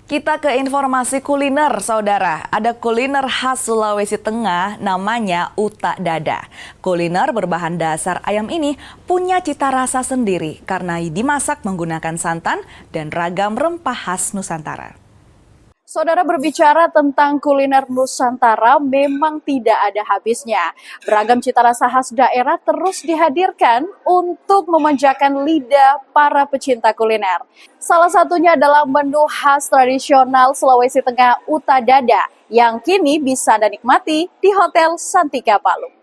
Kita ke informasi kuliner, saudara. Ada kuliner khas Sulawesi Tengah namanya uta dada. Kuliner berbahan dasar ayam ini punya cita rasa sendiri karena dimasak menggunakan santan dan ragam rempah khas Nusantara. Saudara, berbicara tentang kuliner Nusantara memang tidak ada habisnya. Beragam cita rasa khas daerah terus dihadirkan untuk memanjakan lidah para pecinta kuliner. Salah satunya adalah menu khas tradisional Sulawesi Tengah uta dada yang kini bisa Anda nikmati di Hotel Santika Palu.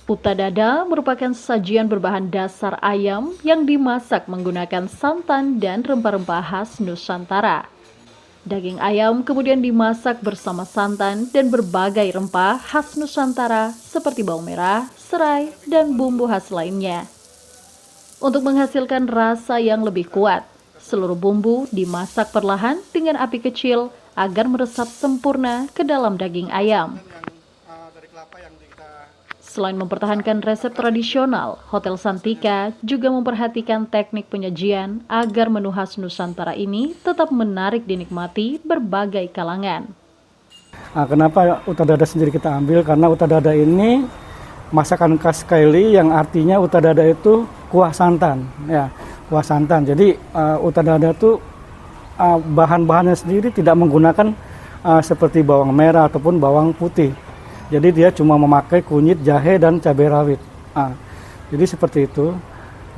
Uta dada merupakan sajian berbahan dasar ayam yang dimasak menggunakan santan dan rempah-rempah khas Nusantara. Daging ayam kemudian dimasak bersama santan dan berbagai rempah khas Nusantara seperti bawang merah, serai, dan bumbu khas lainnya. Untuk menghasilkan rasa yang lebih kuat, seluruh bumbu dimasak perlahan dengan api kecil agar meresap sempurna ke dalam daging ayam. Selain mempertahankan resep tradisional, Hotel Santika juga memperhatikan teknik penyajian agar menu khas Nusantara ini tetap menarik dinikmati berbagai kalangan. Kenapa uta dada sendiri kita ambil? Karena uta dada ini masakan khas Kaili yang artinya uta dada itu kuah santan, ya, kuah santan. Jadi uta dada itu bahan-bahannya sendiri tidak menggunakan seperti bawang merah ataupun bawang putih. Jadi dia cuma memakai kunyit, jahe, dan cabai rawit. Jadi seperti itu.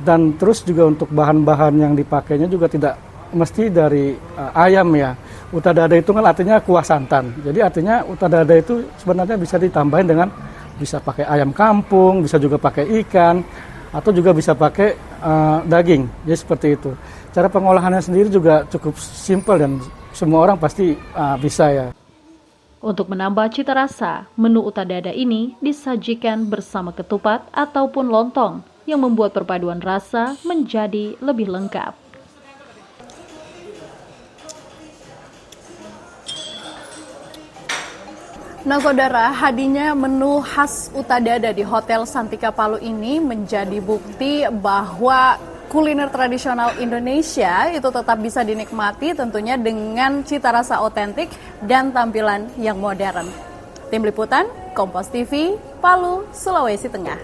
Dan terus juga untuk bahan-bahan yang dipakainya juga tidak mesti dari ayam ya. Uta dada itu kan artinya kuah santan. Jadi artinya uta dada itu sebenarnya bisa ditambahin dengan bisa pakai ayam kampung, bisa juga pakai ikan, atau juga bisa pakai daging. Jadi seperti itu. Cara pengolahannya sendiri juga cukup simpel dan semua orang pasti bisa ya. Untuk menambah cita rasa, menu uta dada ini disajikan bersama ketupat ataupun lontong yang membuat perpaduan rasa menjadi lebih lengkap. Nah, saudara, hadirnya menu khas uta dada di Hotel Santika Palu ini menjadi bukti bahwa kuliner tradisional Indonesia itu tetap bisa dinikmati tentunya dengan cita rasa otentik dan tampilan yang modern. Tim Liputan, Kompas TV, Palu, Sulawesi Tengah.